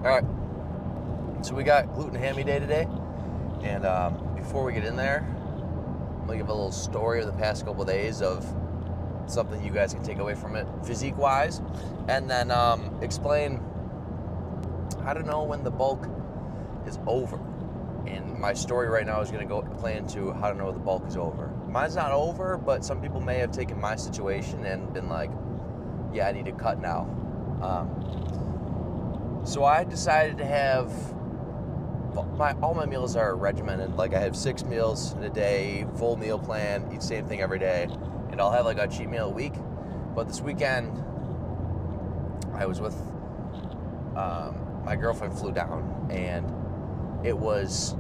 All right, so we got gluten hammy day today, and before we get in there, I'm gonna give a little story of the past couple of days of something you guys can take away from it, physique-wise, and then explain how to know when the bulk is over. And my story right now is gonna go play into how to know the bulk is over. Mine's not over, but some people may have taken my situation and been like, "Yeah, I need to cut now." So I decided to have all my meals are regimented. Like I have 6 meals in a day, full meal plan, eat the same thing every day, and I'll have like a cheat meal a week. But this weekend, I was with my girlfriend flew down, and it was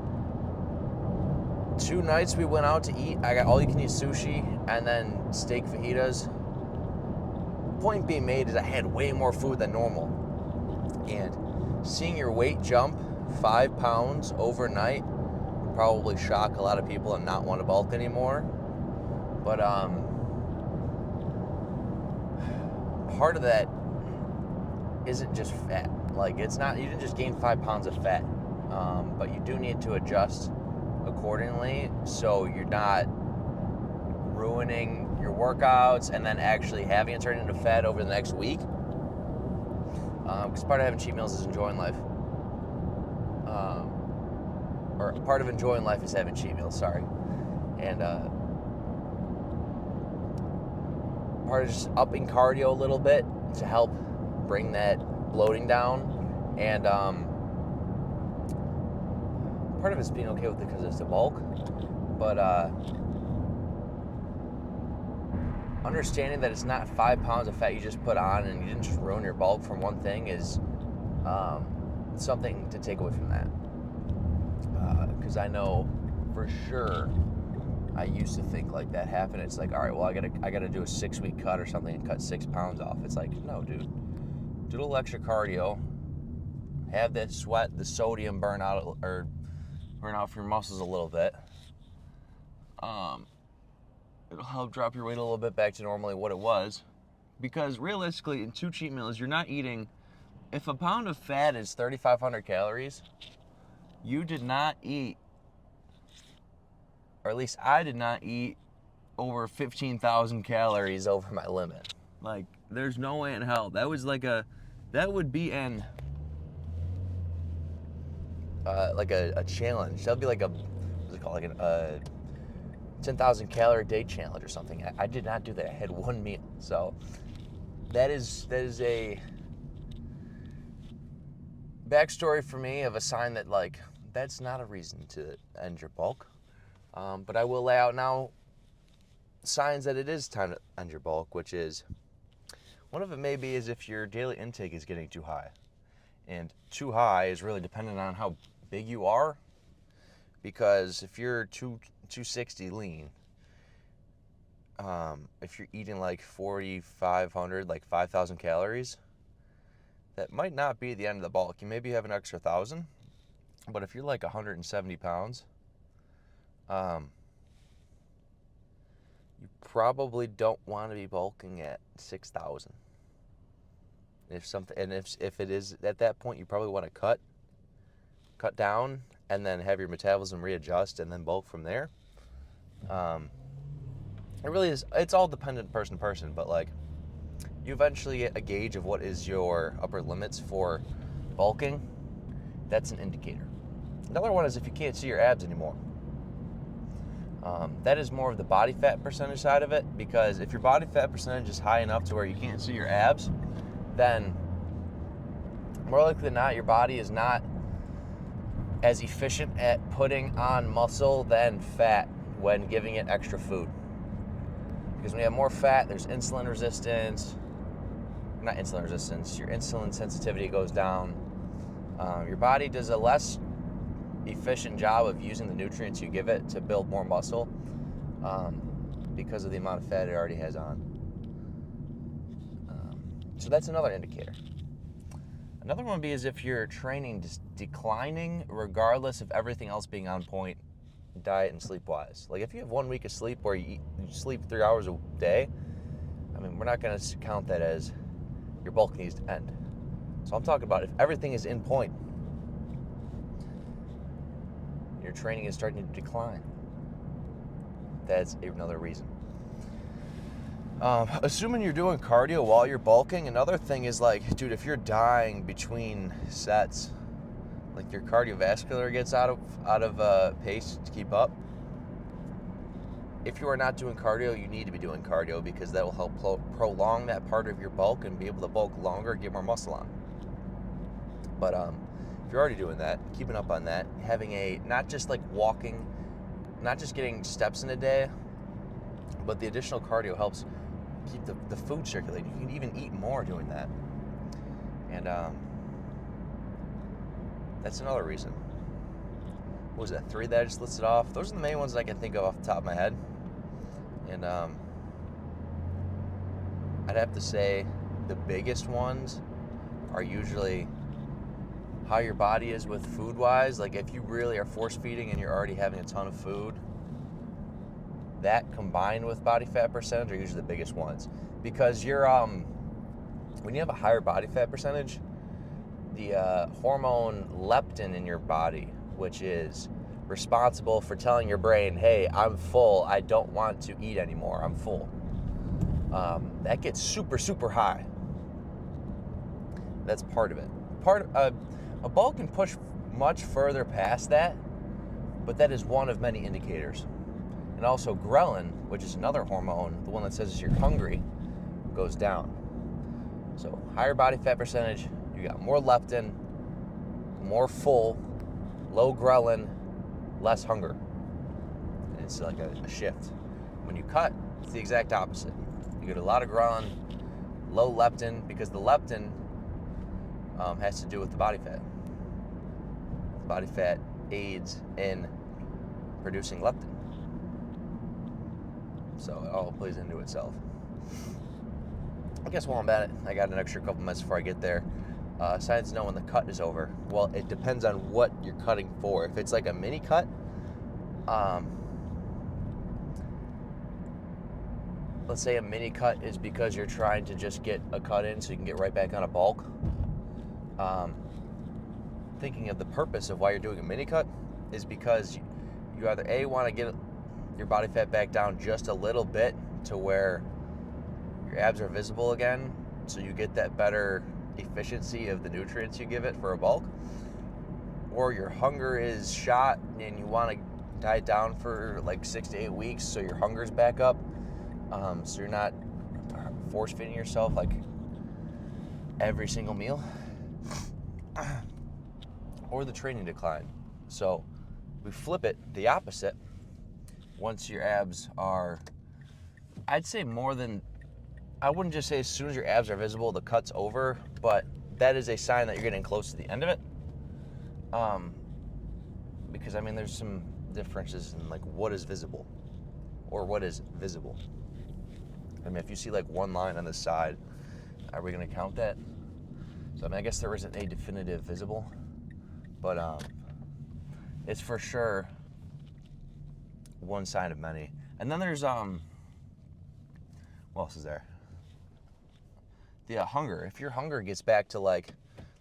2 nights we went out to eat. I got all you can eat sushi and then steak fajitas. Point being made is I had way more food than normal. And seeing your weight jump 5 pounds overnight would probably shock a lot of people and not want to bulk anymore. But part of that isn't just fat. Like it's not, you didn't just gain 5 pounds of fat, but you do need to adjust accordingly so you're not ruining your workouts and then actually having it turn into fat over the next week. Because part of having cheat meals is enjoying life. Or part of enjoying life is having cheat meals, sorry. And part of just upping cardio a little bit to help bring that bloating down. And part of it's being okay with it because it's the bulk. But understanding that it's not 5 pounds of fat you just put on and you didn't just ruin your bulk from one thing is something to take away from that. Because I know for sure I used to think like that happened. It's like, all right, well, I gotta do a 6-week cut or something and cut 6 pounds off. It's like, no, dude, do a little extra cardio, have that sweat, the sodium burn out from your muscles a little bit. It'll help drop your weight a little bit back to normally what it was. Because realistically, in 2 cheat meals, you're not eating, if a pound of fat is 3,500 calories, you did not eat, or at least I did not eat over 15,000 calories over my limit. Like, there's no way in hell. That would be a challenge. That would be like what's it called? Like a 10,000 calorie day challenge or something. I did not do that. I had 1 meal. So that is a backstory for me of a sign that, like, that's not a reason to end your bulk. But I will lay out now signs that it is time to end your bulk, which is, one of it maybe is if your daily intake is getting too high. And too high is really dependent on how big you are. Because if you're 260 lean, if you're eating like 4,500, like 5,000 calories, that might not be the end of the bulk. You maybe have an extra 1,000, but if you're like 170 pounds, you probably don't want to be bulking at 6,000. If it is at that point, you probably want to cut down and then have your metabolism readjust and then bulk from there. It really is, it's all dependent person to person, but like you eventually get a gauge of what is your upper limits for bulking. That's an indicator. Another one is if you can't see your abs anymore. That is more of the body fat percentage side of it, because if your body fat percentage is high enough to where you can't see your abs, then more likely than not, your body is not as efficient at putting on muscle than fat when giving it extra food. Because when you have more fat, there's insulin resistance. Not insulin resistance, your insulin sensitivity goes down. Your body does a less efficient job of using the nutrients you give it to build more muscle because of the amount of fat it already has on. So that's another indicator. Another one would be is if your training is declining regardless of everything else being on point, diet and sleep-wise. Like if you have 1 week of sleep where you sleep 3 hours a day, I mean, we're not going to count that as your bulk needs to end. So I'm talking about if everything is in point, your training is starting to decline. That's another reason. Assuming you're doing cardio while you're bulking, another thing is like, dude, if you're dying between sets, like your cardiovascular gets out of pace to keep up. If you are not doing cardio, you need to be doing cardio because that will help prolong that part of your bulk and be able to bulk longer, get more muscle on. But if you're already doing that, keeping up on that, having not just like walking, not just getting steps in a day, but the additional cardio helps keep the food circulating. You can even eat more doing that. And that's another reason. What was that, 3 that I just listed off? Those are the main ones that I can think of off the top of my head. And I'd have to say the biggest ones are usually how your body is with food-wise. Like if you really are force-feeding and you're already having a ton of food, that combined with body fat percentage are usually the biggest ones. Because you're when you have a higher body fat percentage, the hormone leptin in your body, which is responsible for telling your brain, hey, I'm full, I don't want to eat anymore, I'm full. That gets super, super high. That's part of it. A bulk can push much further past that, but that is one of many indicators. And also ghrelin, which is another hormone, the one that says you're hungry, goes down. So higher body fat percentage, you got more leptin, more full, low ghrelin, less hunger. And it's like a shift. When you cut, it's the exact opposite. You get a lot of ghrelin, low leptin, because the leptin has to do with the body fat. The body fat aids in producing leptin. So it all plays into itself. I guess while I'm at it, I got an extra couple minutes before I get there. Signs to know when the cut is over. Well, it depends on what you're cutting for. If it's like a mini cut, let's say a mini cut is because you're trying to just get a cut in so you can get right back on a bulk. Thinking of the purpose of why you're doing a mini cut is because you either A, want to get your body fat back down just a little bit to where your abs are visible again, so you get that better efficiency of the nutrients you give it for a bulk, or your hunger is shot and you want to diet down for like 6 to 8 weeks so your hunger's back up, so you're not force feeding yourself like every single meal, or the training decline. So we flip it the opposite. Once your abs are, I'd say more than, I wouldn't just say as soon as your abs are visible, the cut's over, but that is a sign that you're getting close to the end of it. Because I mean, there's some differences in like what is visible or what is visible. I mean, if you see like one line on the side, are we going to count that? So I mean, I guess there isn't a definitive visible, but it's for sure one sign of many. And then there's what else is there? The hunger. If your hunger gets back to like,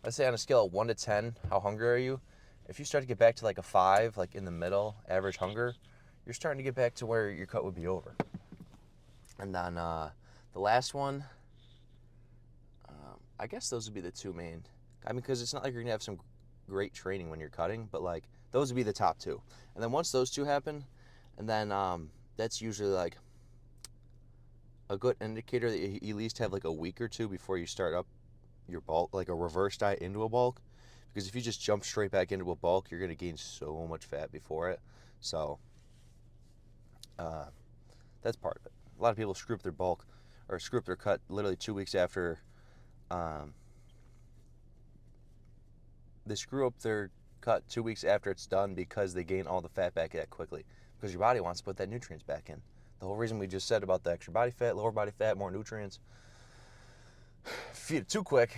let's say on a scale of 1 to 10, how hungry are you? If you start to get back to like a 5, like in the middle, average hunger, you're starting to get back to where your cut would be over. And then the last one, I guess those would be the two main. I mean, because it's not like you're gonna have some great training when you're cutting, but like those would be the top two. And then once those two happen, and then that's usually like a good indicator that you at least have like a week or two before you start up your bulk, like a reverse diet into a bulk. Because if you just jump straight back into a bulk, you're going to gain so much fat before it. So that's part of it. A lot of people screw up their bulk or screw up their cut literally 2 weeks after. They screw up their cut 2 weeks after it's done because they gain all the fat back that quickly. Because your body wants to put that nutrients back in. The whole reason we just said about the extra body fat, lower body fat, more nutrients. Feed it too quick,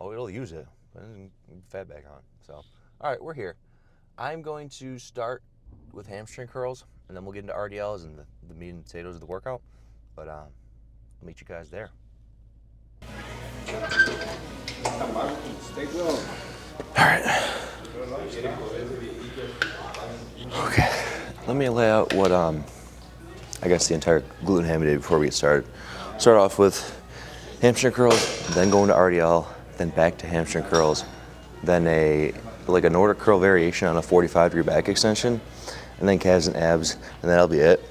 it'll use it. But then fat back on. So, all right, we're here. I'm going to start with hamstring curls, and then we'll get into RDLs and the meat and potatoes of the workout. But I'll meet you guys there. All right. Okay. Let me lay out what I guess the entire glute and hammy day before we get started. Start off with hamstring curls, then going to RDL, then back to hamstring curls, then a Nordic curl variation on a 45-degree back extension, and then calves and abs, and that'll be it.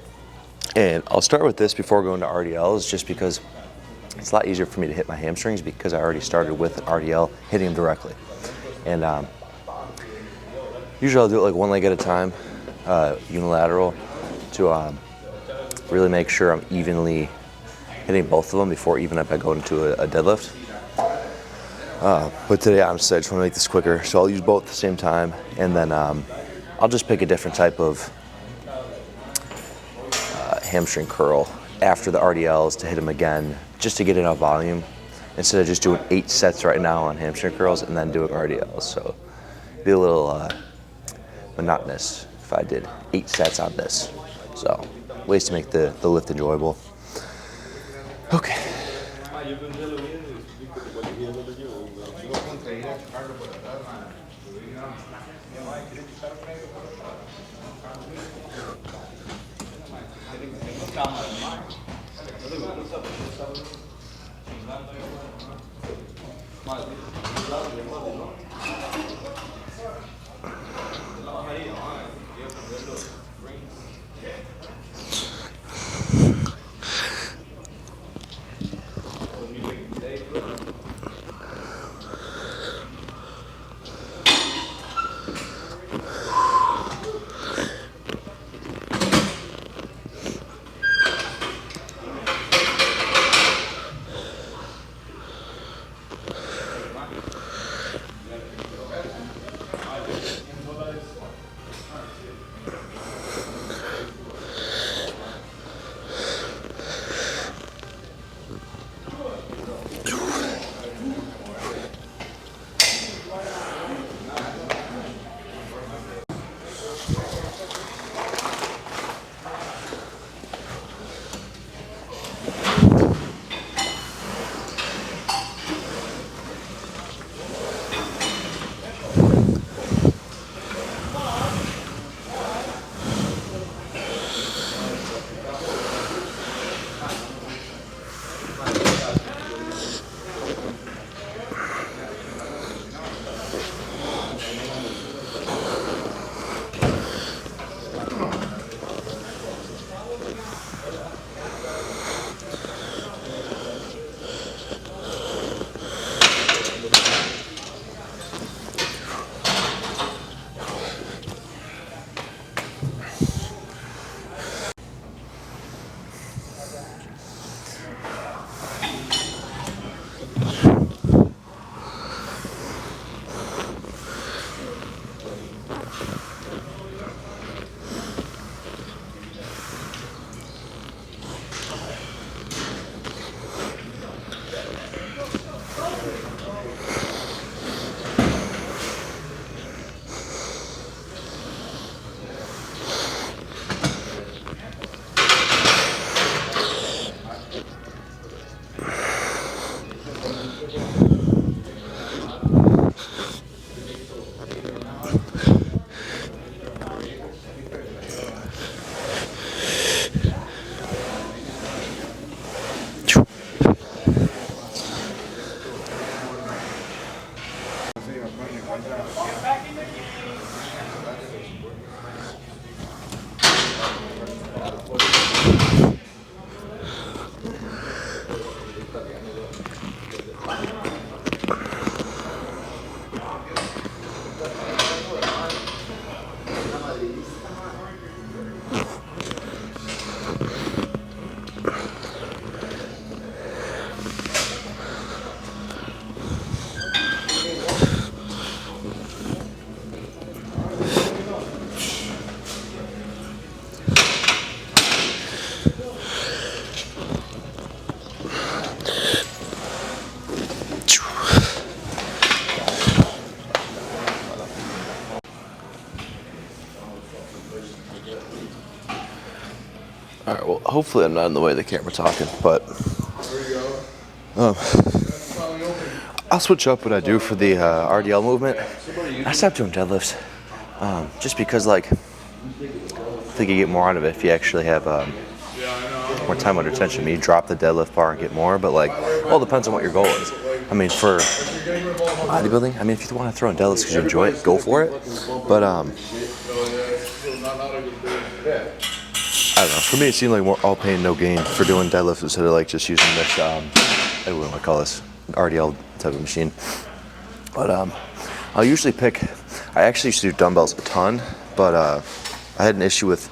And I'll start with this before going to RDLs, just because it's a lot easier for me to hit my hamstrings because I already started with an RDL hitting them directly. And usually I'll do it like one leg at a time, unilateral, to really make sure I'm evenly hitting both of them before even if I go into a deadlift. But today, honestly, I just want to make this quicker, so I'll use both at the same time, and then I'll just pick a different type of hamstring curl after the RDLs to hit them again, just to get enough volume, instead of just doing 8 sets right now on hamstring curls and then doing RDLs. So it'd be a little monotonous if I did 8 sets on this. So ways to make the lift enjoyable. Okay. All right, well, hopefully I'm not in the way of the camera talking, but I'll I'll switch up what I do for the RDL movement. I stopped doing deadlifts just because, like, I think you get more out of it if you actually have more time under tension. I mean, you drop the deadlift bar and get more, but, like, all depends on what your goal is. I mean, for bodybuilding, I mean, if you want to throw in deadlifts because you enjoy it, go for it. But I don't know. For me, it seemed like more all pain, no gain for doing deadlifts instead of, like, just using this. What do I call this? RDL type of machine. But I'll usually pick. I actually used to do dumbbells a ton, but I had an issue with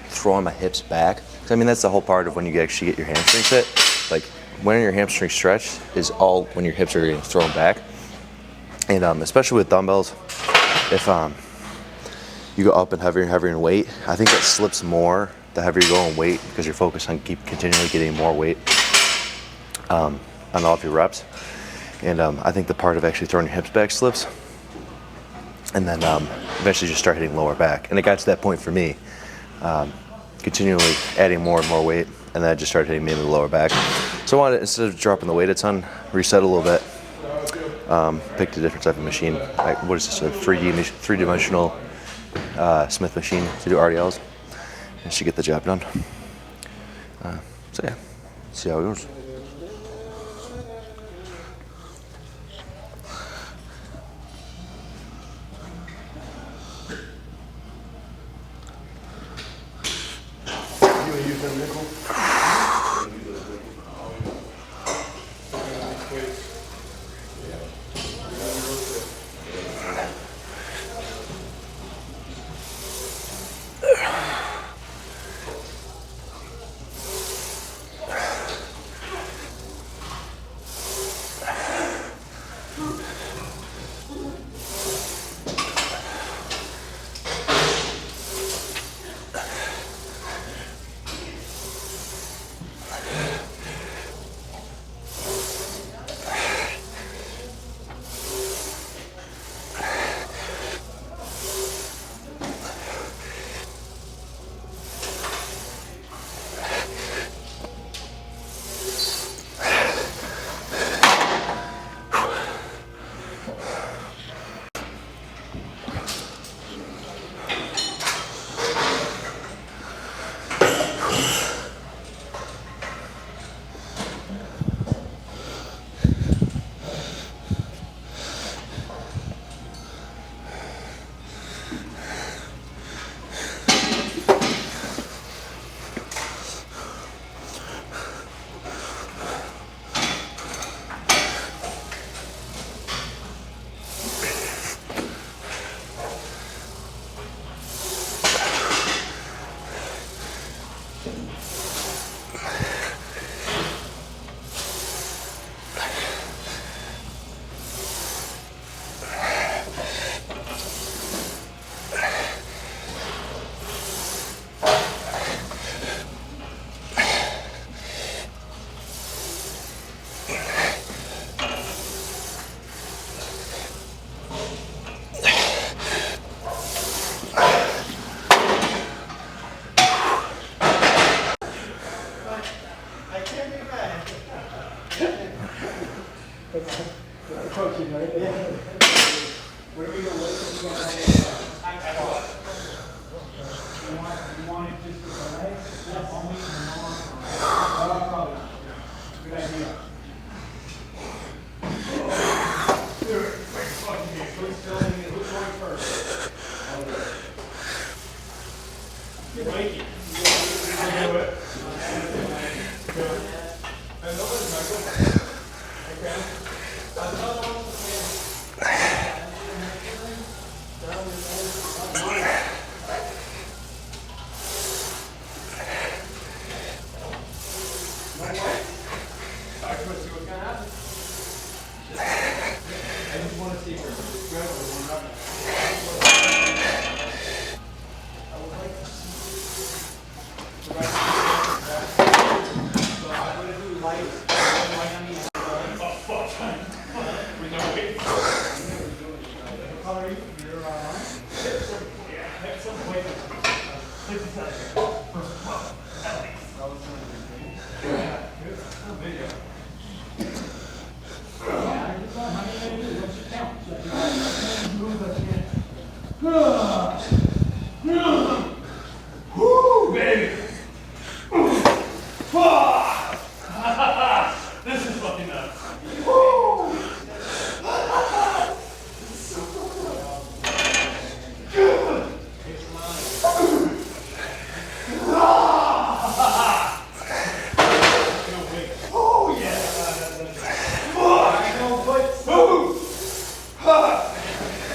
throwing my hips back. I mean, that's the whole part of when you actually get your hamstrings hit. Like, when your hamstring stretch is all when your hips are getting thrown back. And especially with dumbbells, if you go up and heavier in weight, I think that slips more the heavier you go in weight because you're focused on continually getting more weight on all of your reps. And I think the part of actually throwing your hips back slips. And then eventually just start hitting lower back. And it got to that point for me, continually adding more and more weight, and then I just started hitting mainly the lower back. So I wanted, instead of dropping the weight a ton, reset a little bit, picked a different type of machine. What is this, a three-dimensional Smith machine to do RDLs, and should get the job done. So yeah, see how it goes.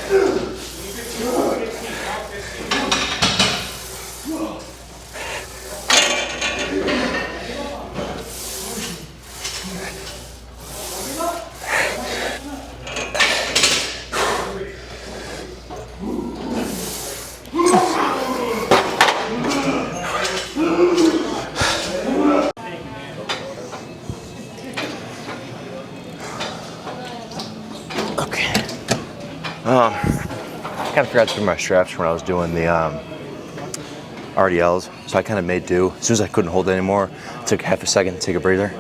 I kind of forgot to put my straps when I was doing the RDLs, so I kind of made do. As soon as I couldn't hold it anymore, took half a second to take a breather,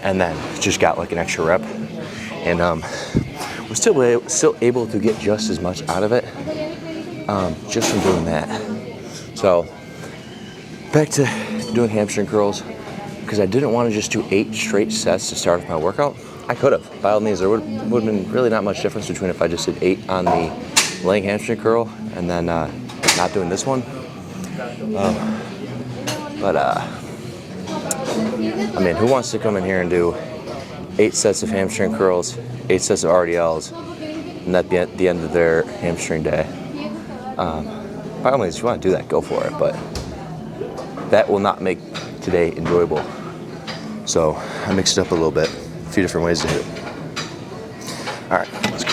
and then just got like an extra rep, and was still able to get just as much out of it just from doing that. So back to doing hamstring curls, because I didn't want to just do 8 straight sets to start off my workout. I could have, by all means. There would have been really not much difference between if I just did 8 on the leg hamstring curl and then not doing this one. I mean, who wants to come in here and do 8 sets of hamstring curls, 8 sets of RDLs, and that be at the end of their hamstring day? By all means, if you want to do that, go for it, but that will not make today enjoyable. So I mixed it up a little bit, a few different ways to hit it. All right, let's go.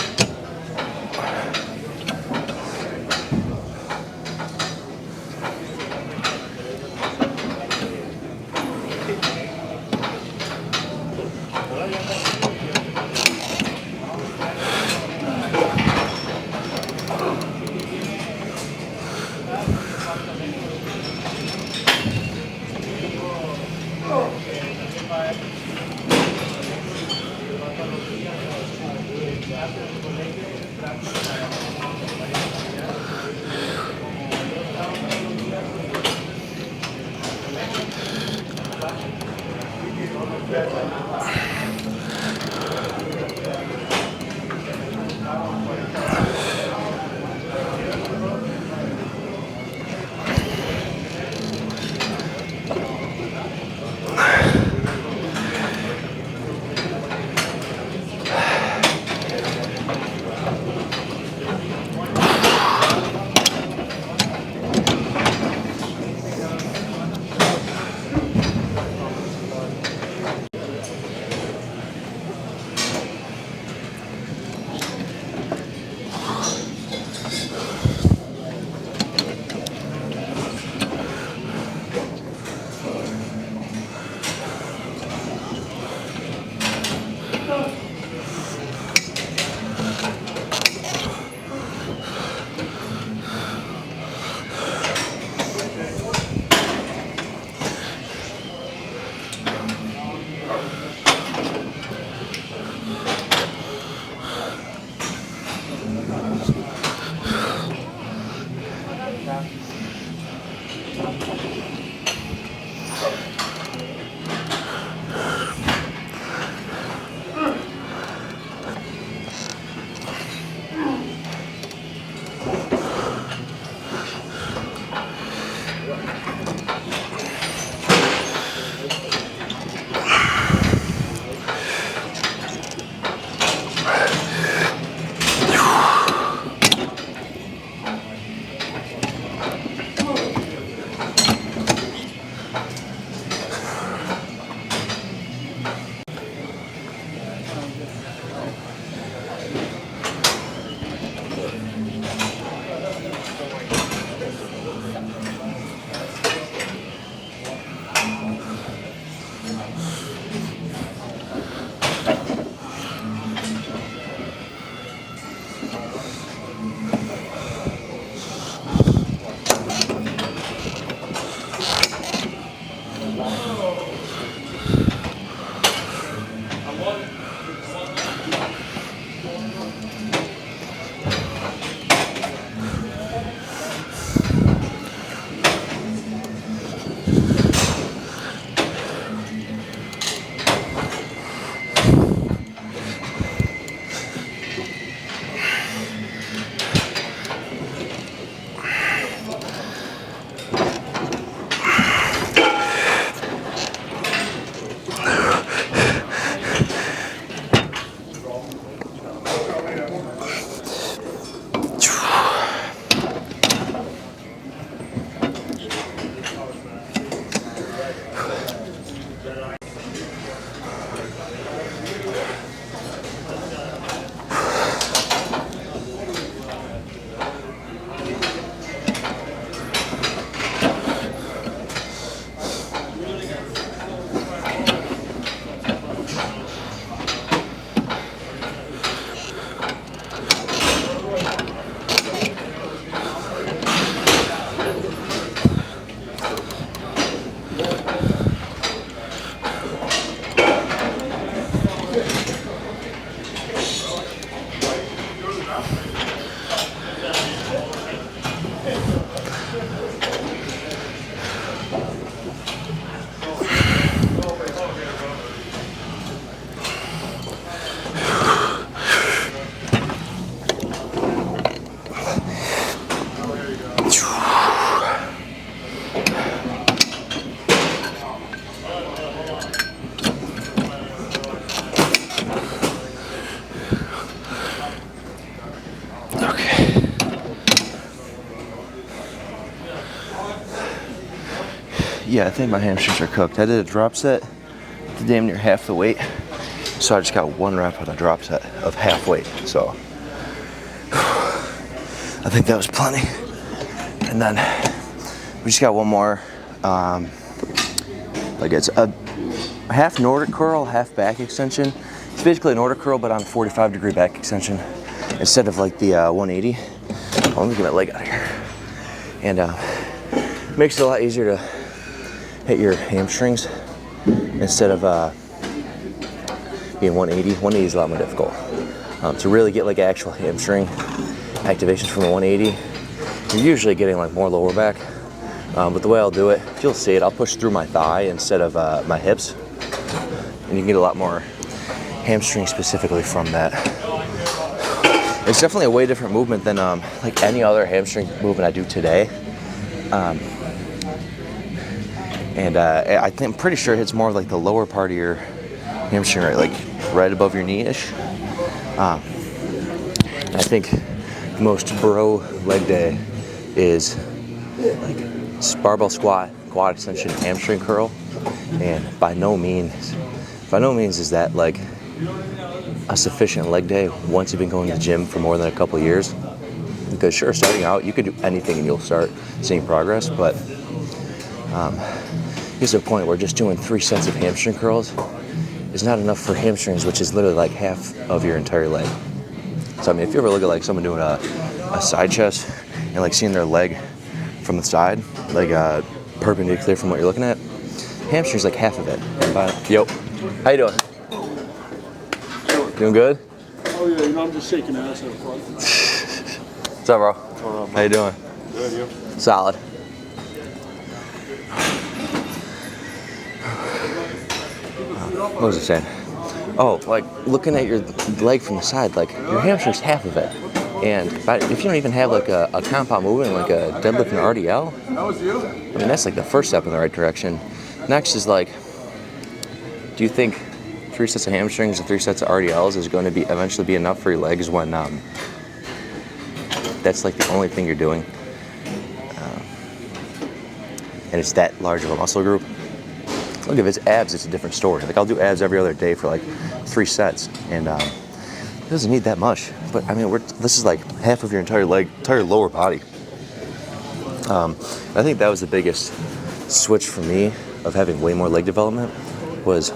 Okay. Yeah, I think my hamstrings are cooked. I did a drop set to damn near half the weight. So I just got 1 rep on a drop set of half weight. So I think that was plenty. And then we just got 1 more. Like it's a half Nordic curl, half back extension. It's basically a Nordic curl, but on a 45-degree back extension instead of like the 180. Oh, let me get my leg out of here. And makes it a lot easier to hit your hamstrings instead of being 180. 180 is a lot more difficult. To really get like actual hamstring activations from a 180, you're usually getting like more lower back. But the way I'll do it, you'll see it, I'll push through my thigh instead of my hips. And you can get a lot more hamstring specifically from that. It's definitely a way different movement than like any other hamstring movement I do today. I think I'm pretty sure it hits more of like the lower part of your hamstring, right, like right above your knee-ish. I think the most bro leg day is like barbell squat, quad extension, hamstring curl, and by no means is that like a sufficient leg day once you've been going to the gym for more than a couple of years. Because sure, starting out you could do anything and you'll start seeing progress, but here's a point where just doing 3 sets of hamstring curls is not enough for hamstrings, which is literally like half of your entire leg. So I mean, if you ever look at like someone doing a side chest and like seeing their leg from the side, like perpendicular from what you're looking at, hamstring's like half of it. Yo, how you doing? Doing good? Oh yeah, you know, I'm just shaking ass out front. What's up, bro? How you doing? Good, you? Solid. What was I saying? Oh, like looking at your leg from the side, like your hamstring's half of it. And if you don't even have like a compound movement, like a deadlift and RDL, I mean, that's like the first step in the right direction. Next is like, do you think 3 sets of hamstrings and 3 sets of RDLs is going to be eventually be enough for your legs when that's like the only thing you're doing? And it's that large of a muscle group. Look, if it's abs, it's a different story. Like I'll do abs every other day for like 3 sets, and it doesn't need that much. But I mean, this is like half of your entire lower body. I think that was the biggest switch for me of having way more leg development was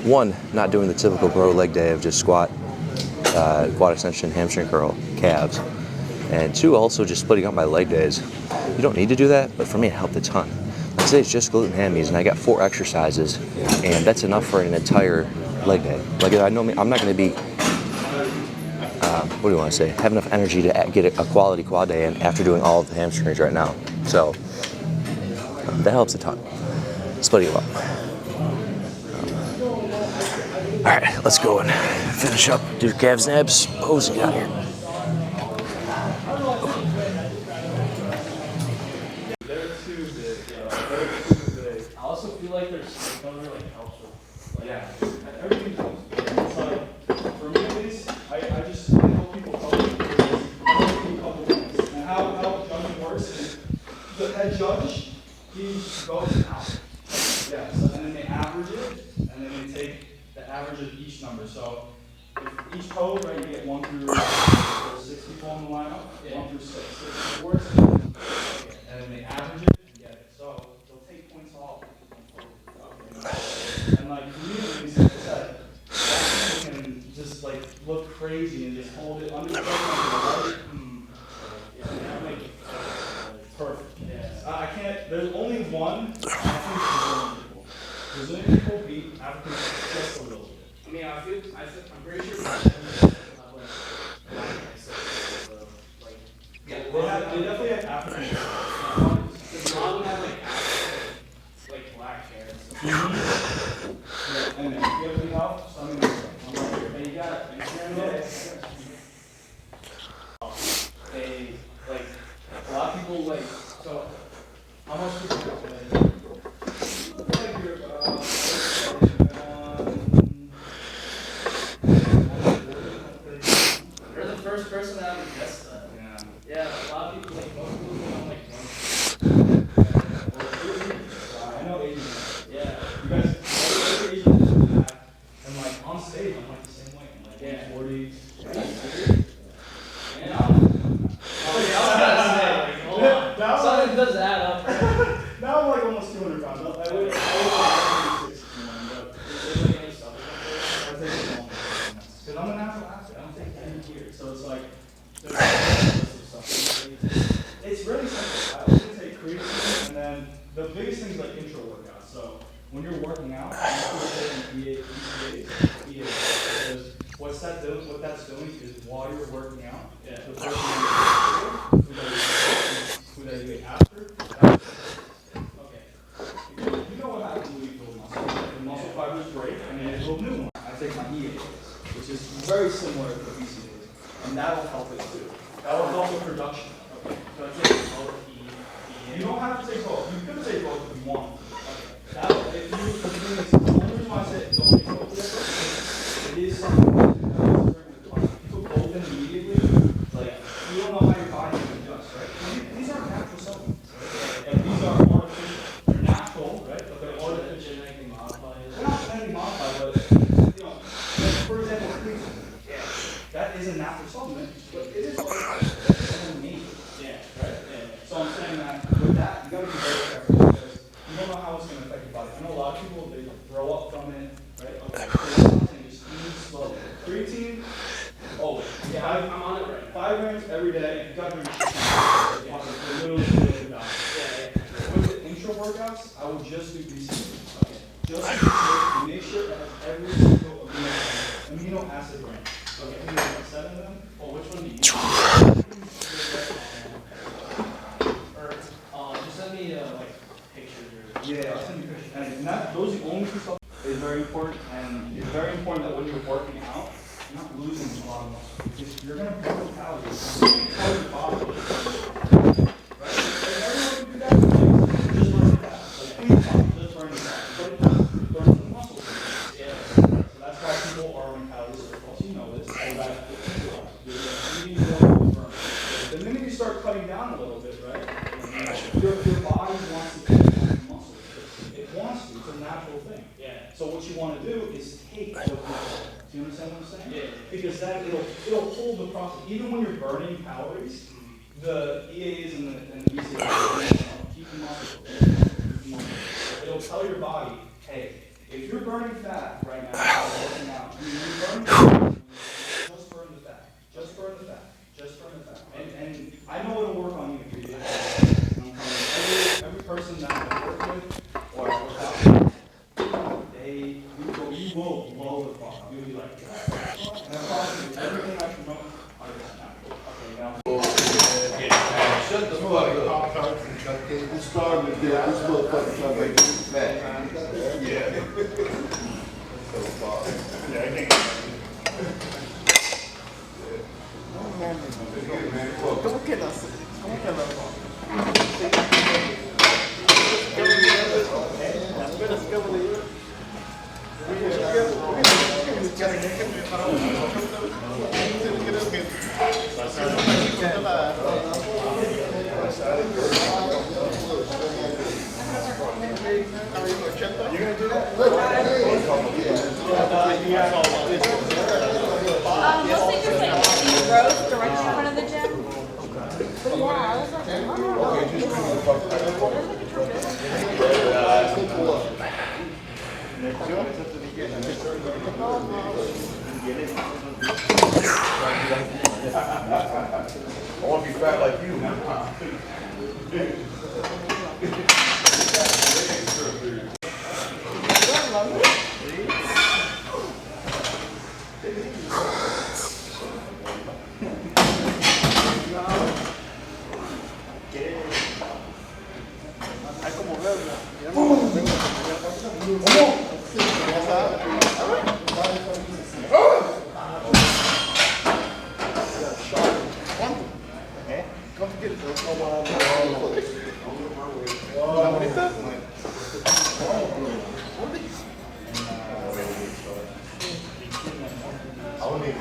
1, not doing the typical bro leg day of just squat, quad extension, hamstring curl, calves, and 2, also just splitting up my leg days. You don't need to do that, but for me it helped a ton. Like say it's just glute and hammies, and I got 4 exercises, and that's enough for an entire leg day. Like I know I'm not going to be, what do you want to say, have enough energy to get a quality quad day in after doing all of the hamstrings right now. So that helps a ton. Splitting them up. All right, let's go and finish up. Do calves and abs. Posing out here. I also feel like there's something that like helps with, like, yeah, everything helps. It's like, for me at least, I just help people couple things. And how judging works is the head judge, he goes out. Yeah, so, and then they average it, and then they take the average of each number. So if each code, right, you get 1 through, there's 6 people in the lineup, 1 through 6 boards, and then they average it and get it. So they'll take points off. And like for me, at least, like I said, people can just like look crazy and just hold it under the right. Yeah, like, perfect. Yeah. I can't. There's only one. I think Brazilian people beat Africans just a little bit. I mean, I'm pretty sure. Yeah, they definitely have African. They have like black hair and stuff. Yeah, and if you have any help, so I'm right here. Hey, you got it. They like a lot of people like so. How much do you think? Like you're Where the first person that would guess that. Yeah. Yeah, a lot of people like most people don't like one. I know Asian. Yeah. You guys, every Asian is back, and like on stage, I'm like the same way. I'm like Yeah. 140. Yeah. Okay, I was gonna say, like, hold on. Now, Something does add up. now I'm like almost 200 pounds. I weigh 6 but Is there like any stuff? I take it long. Because I'm a natural athlete. I don't take any gear. So it's like, there's stuff. It's really simple. I always say creatine, and then the biggest thing is like intro workouts. So when you're working out, you have to take EAs, because what that's doing is while you're working out, the person who that you ate after, okay. You know what happens when you build muscle. The muscle fibers break, and then you build new ones. I take my EAs, which is very similar to BCAs, and that'll help it too. That'll help the production. Okay. So I take both You don't have to take both. You could take both if you want. That, if you, the only reason why I said don't take both is it is something that you put both in immediately. Like, you don't know how your body can adjust, right? These aren't natural supplements, right? And these are artificial. They're natural, right? But they're artificial. genetically modified. They're not genetically modified, but, you know, like, for example, creatine. Yeah. That is a natural supplement, but it is artificial. It's made. Yeah. Right? So I'm saying that with that, you gotta be very careful because you don't know how it's gonna affect your body. I know a lot of people, they throw up from it, right? Okay, so something just eat slowly. Creatine, always. Yeah, I'm on it right now. 5 grams every day, you gotta drink shit. Yeah. Literally, Yeah, with the intro workouts, I would just do BCAAs. Okay. Just make sure that has every single amino acid brand. Okay, you have 7 of them. Oh, which one do you use? Or just send me like pictures or. Yeah, I'll send you pictures. And that, those are the only two stuff is very important. And it's very important that when you're working out, you're not losing a lot of muscle. Because you're going to burn calories. You're going to tell your body. Right? And everyone can do that. Like, just burn the fat. Like, any time, just burn the fat. Burn the muscle. Yeah. So that's why people are on calories surplus. You know this. So that the minute you start cutting down a little bit, right? Your body wants to take muscle. It wants to. It's a natural thing. Yeah. So what you want to do is take the muscle. Do you understand what I'm saying? Yeah. Because then it'll hold the process. Even when you're burning calories, the EAs and the BCAAs keep the muscle. It'll tell your body, hey, if you're burning fat right now, working out, you're burning fat, just burn the fat. Just burn the fat. Just burn the fat. And I know it'll work on you if you do it. Every person that I work with or I work out with, you will blow the fuck up. You'll be like, and I promise you, everything I promote are just natural. Okay, now. Shut the fuck up. Who started with this? This motherfucker started making this fat. Yeah. So far. Yeah, I think. ¿Cómo quedas? ¿Cómo quedas? You're gonna do that? Mostly just like these rows directly in front of the gym. But yeah, I was like, I want to be fat like you. I don't need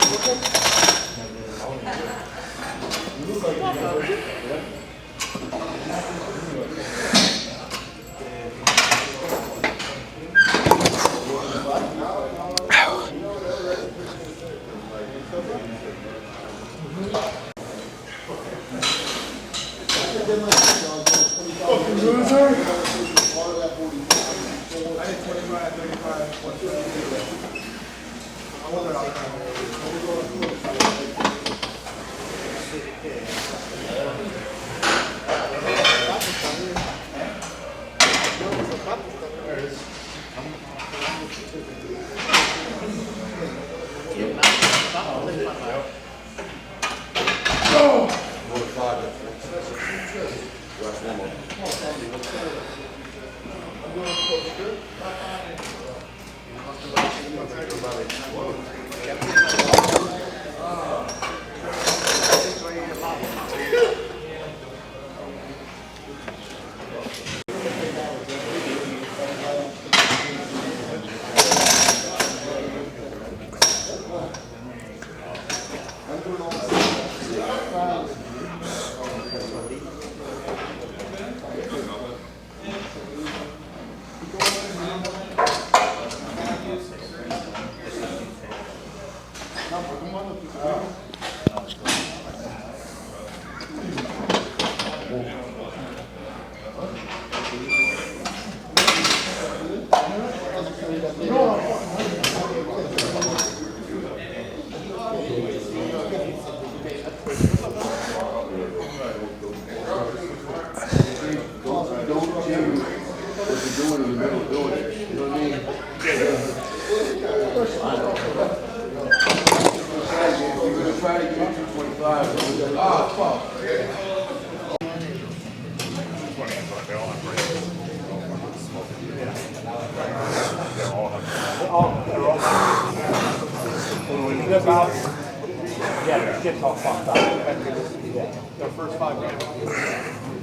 Yeah, the shit's all fucked up. Yeah, the first 5 games.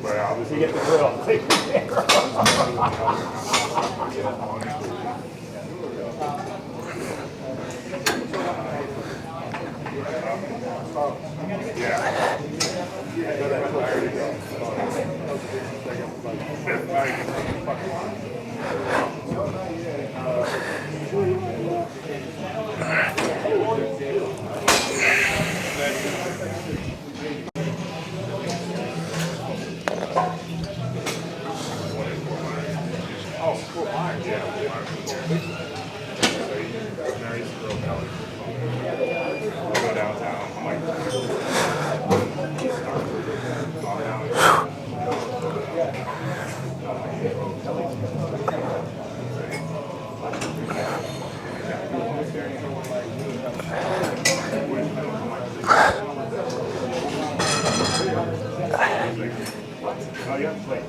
But obviously, you get the grill. Take Oh, cool. Mine, yeah. Go downtown. I'm oh, you have to play.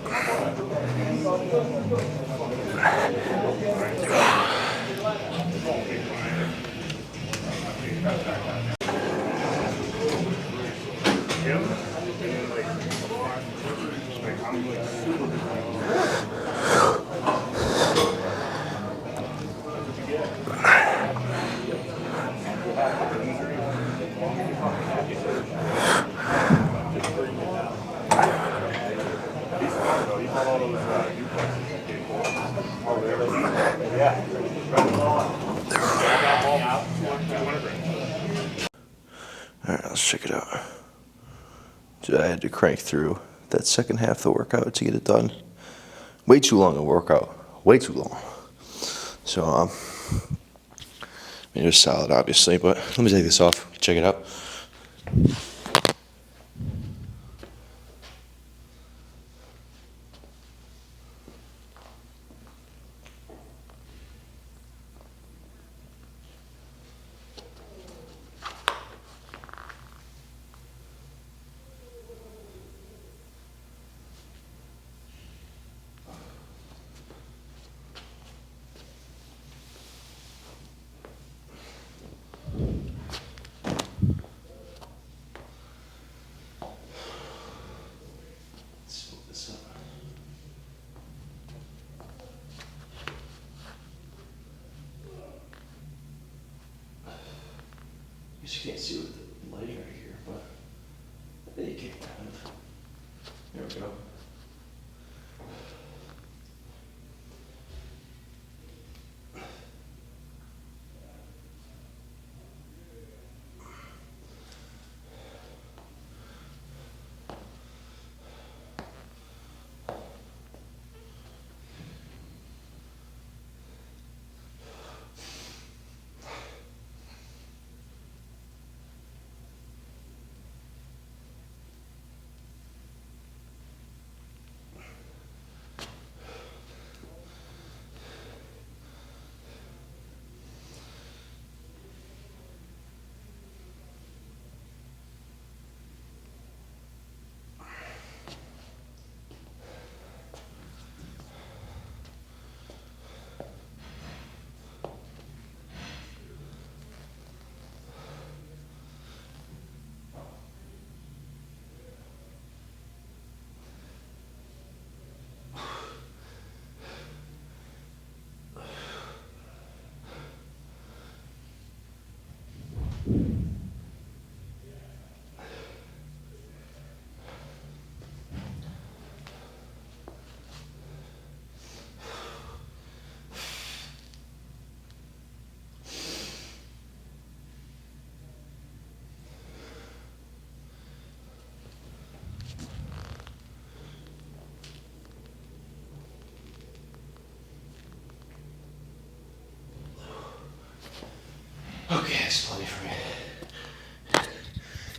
Alright, let's check it out. Dude, I had to crank through that second half of the workout to get it done. Way too long a workout. Way too long. So, I mean, it was solid, obviously, but let me take this off. Check it out. You can't see with the lighting right here, but There we go. Okay, that's plenty for me.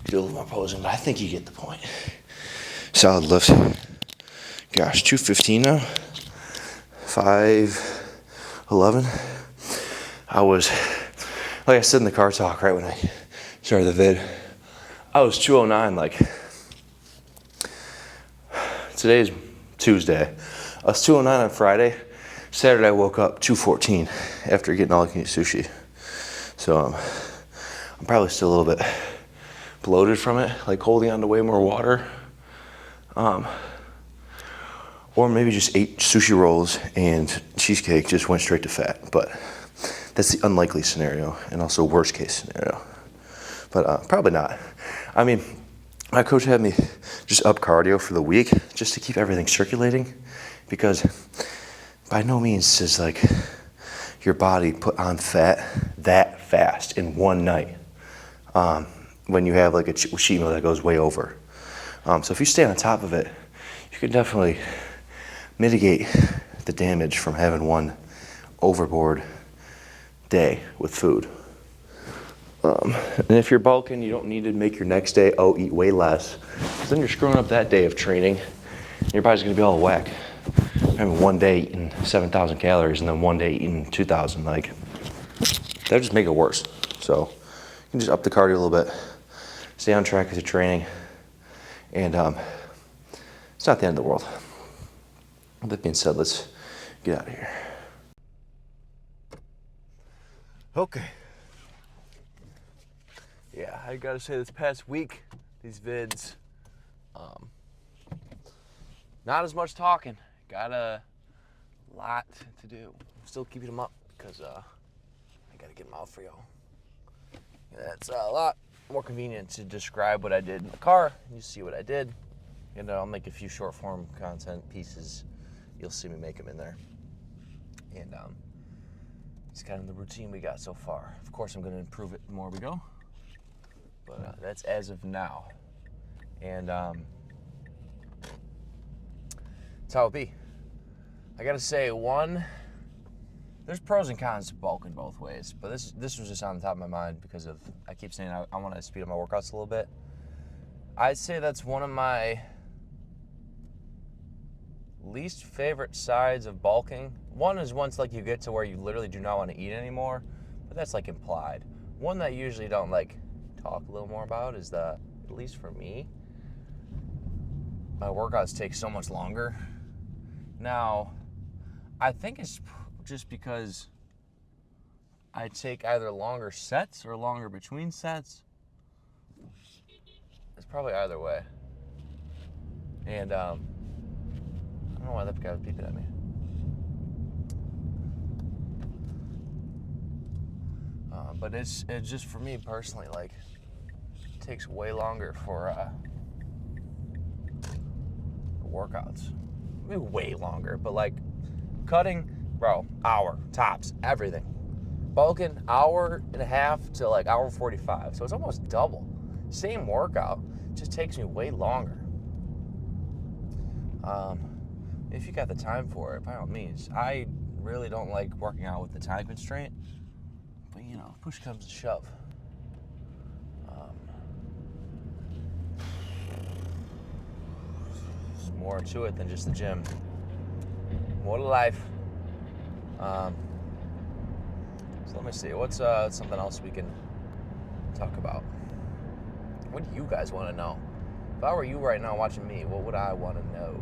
Do a little more posing, but I think you get the point. Solid lift. Gosh, 215 now. 511. I was, like I said in the car talk right when I started the vid, I was 209 like, today's Tuesday. I was 209 on Friday. Saturday I woke up 214 after getting all you can eat sushi. So I'm probably still a little bit bloated from it, like holding on to way more water. Or maybe just ate sushi rolls and cheesecake, just went straight to fat. But that's the unlikely scenario and also worst case scenario. But probably not. I mean, my coach had me just up cardio for the week just to keep everything circulating, because by no means does like your body put on fat that fast in one night when you have like a cheat meal that goes way over. So if you stay on top of it, you can definitely mitigate the damage from having one overboard day with food. And if you're bulking, you don't need to make your next day, eat way less, because then you're screwing up that day of training. Your body's gonna be all whack. Having one day eating 7,000 calories and then one day eating 2,000, like, that'll just make it worse. So you can just up the cardio a little bit, stay on track with your training, and it's not the end of the world. With that being said, let's get out of here. Okay. Yeah, I gotta say this past week, these vids, not as much talking. Got a lot to do. I'm still keeping them up because I gotta get them out for y'all. It's a lot more convenient to describe what I did in the car. You see what I did. And I'll make a few short form content pieces. You'll see me make them in there. And it's kind of the routine we got so far. Of course, I'm gonna improve it the more we go. But that's as of now. And that's how it'll be. I gotta say, there's pros and cons to bulking both ways, but this was just on the top of my mind because of, I keep saying I want to speed up my workouts a little bit. I'd say that's one of my least favorite sides of bulking. One is once like you get to where you literally do not want to eat anymore, but that's like implied. One that I usually don't like talk a little more about is that, at least for me, my workouts take so much longer. Now, I think it's just because I take either longer sets or longer between sets. It's probably either way. And I don't know why that guy was beeping at me. But it's just for me personally, like, it takes way longer for workouts. Maybe way longer, but like cutting, bro, hour, tops, everything. Bulking, hour and a half to like hour 45. So it's almost double. Same workout, just takes me way longer. If you got the time for it, by all means. I really don't like working out with the time constraint, but you know, push comes to shove. There's more to it than just the gym. More to life. So let me see. What's something else we can talk about? What do you guys want to know? If I were you right now watching me, what would I want to know?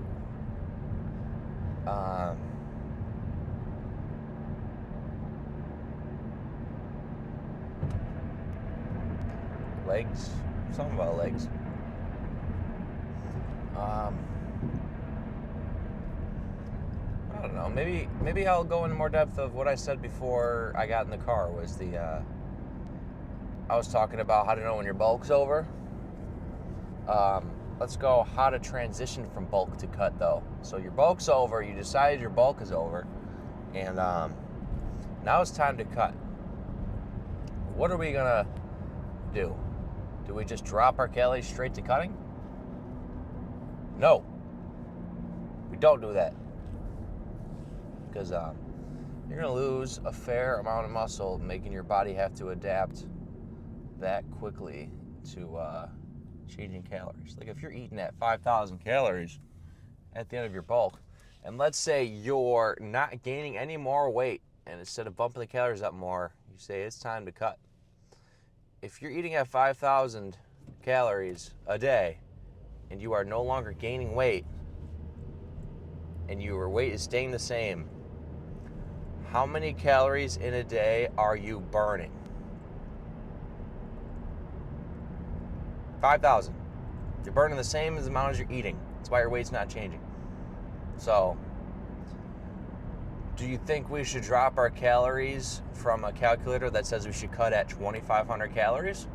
Legs. Something about legs. I don't know. Maybe I'll go into more depth of what I said before I got in the car. Was I was talking about how to know when your bulk's over. Let's go how to transition from bulk to cut though. So your bulk's over. You decided your bulk is over, and now it's time to cut. What are we gonna do? Do we just drop our calories straight to cutting? No. We don't do that. Because you're going to lose a fair amount of muscle, making your body have to adapt that quickly to changing calories. Like if you're eating at 5,000 calories at the end of your bulk, and let's say you're not gaining any more weight, and instead of bumping the calories up more, you say it's time to cut. If you're eating at 5,000 calories a day and you are no longer gaining weight and your weight is staying the same, how many calories in a day are you burning? 5,000. You're burning the same amount as you're eating. That's why your weight's not changing. So, do you think we should drop our calories from a calculator that says we should cut at 2,500 calories?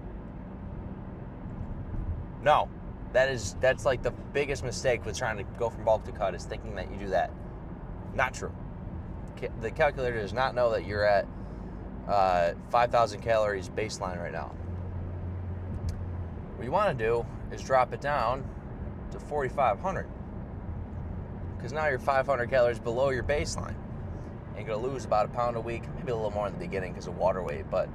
No. That's like the biggest mistake with trying to go from bulk to cut, is thinking that you do that. Not true. The calculator does not know that you're at 5,000 calories baseline right now. What you want to do is drop it down to 4,500, because now you're 500 calories below your baseline. And you're going to lose about a pound a week, maybe a little more in the beginning because of water weight, but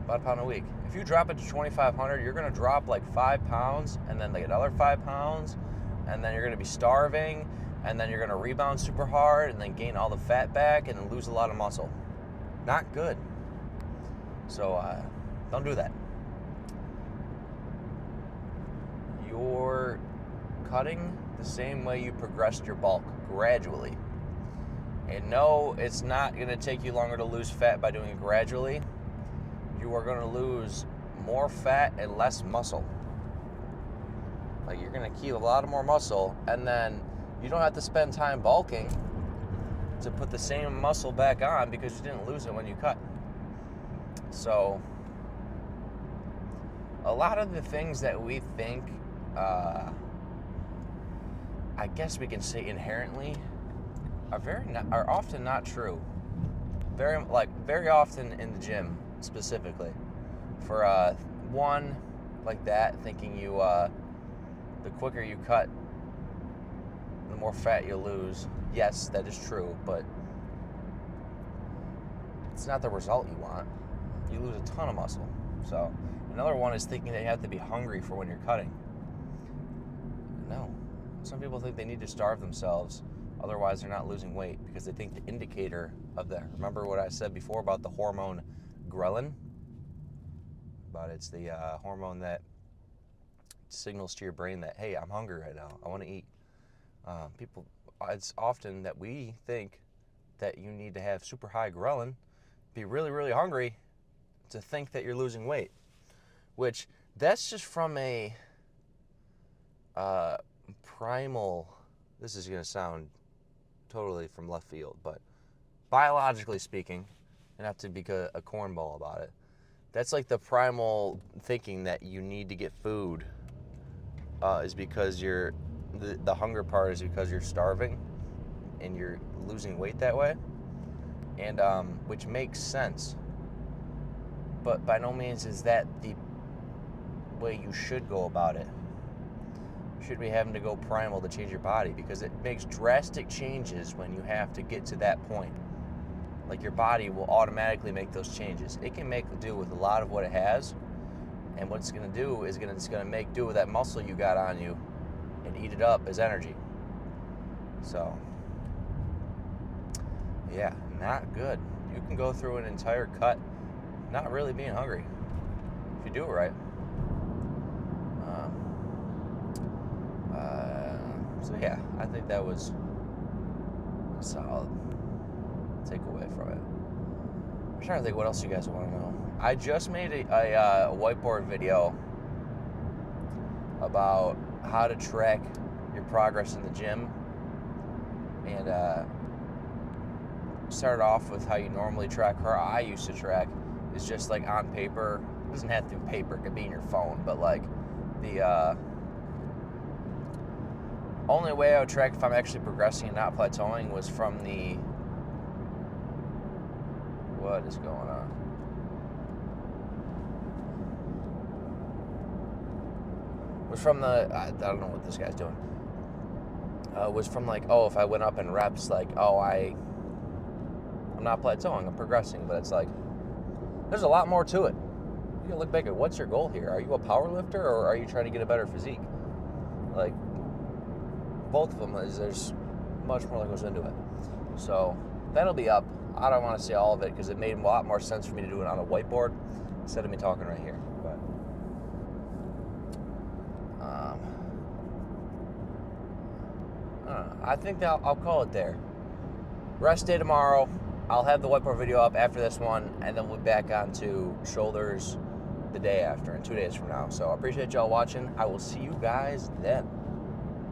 about a pound a week. If you drop it to 2,500, you're going to drop like 5 pounds, and then like another 5 pounds, and then you're going to be starving, and then you're going to rebound super hard, and then gain all the fat back, and then lose a lot of muscle. Not good. So don't do that. You're cutting the same way you progressed your bulk, gradually. And no, it's not going to take you longer to lose fat by doing it gradually. You are going to lose more fat and less muscle. Like, you're going to keep a lot of more muscle, and then you don't have to spend time bulking to put the same muscle back on because you didn't lose it when you cut. So, a lot of the things that we think, I guess we can say inherently, are often not true. Very often in the gym specifically. For one, like that, thinking you the quicker you cut, the more fat you'll lose. Yes, that is true, but it's not the result you want. You lose a ton of muscle. So another one is thinking that you have to be hungry for when you're cutting. No. Some people think they need to starve themselves, otherwise they're not losing weight, because they think the indicator of that. Remember what I said before about the hormone ghrelin? But it's the hormone that signals to your brain that, hey, I'm hungry right now, I want to eat. It's often that we think that you need to have super high ghrelin, be really, really hungry to think that you're losing weight, which that's just from a primal, this is going to sound totally from left field, but biologically speaking, and not to be a cornball about it, that's like the primal thinking that you need to get food is because you're the hunger part is because you're starving and you're losing weight that way, and which makes sense. But by no means is that the way you should go about it. You should be having to go primal to change your body, because it makes drastic changes when you have to get to that point. Like, your body will automatically make those changes. It can make do with a lot of what it has, and what it's going to do is it's going to make do with that muscle you got on you and eat it up as energy. So, yeah, not good. You can go through an entire cut not really being hungry if you do it right. So yeah, I think that was a solid takeaway from it. I'm trying to think what else you guys want to know. I just made a whiteboard video about how to track your progress in the gym, and started off with how you normally track, or I used to track, is just like on paper. It doesn't have to be paper, it could be in your phone, but like the only way I would track if I'm actually progressing and not plateauing was from the, what is going on? Was from the, I don't know what this guy's doing. Was from like, oh, if I went up in reps, like, oh, I'm not plateauing, I'm progressing. But it's like, there's a lot more to it. You gotta look back at what's your goal here. Are you a power lifter, or are you trying to get a better physique? Like, both of them, there's much more that goes into it. So that'll be up. I don't want to say all of it because it made a lot more sense for me to do it on a whiteboard instead of me talking right here. But I don't know. I think that I'll call it there. Rest day tomorrow. I'll have the whiteboard video up after this one, and then we'll be back on to shoulders the day after, in 2 days from now. So I appreciate y'all watching. I will see you guys then.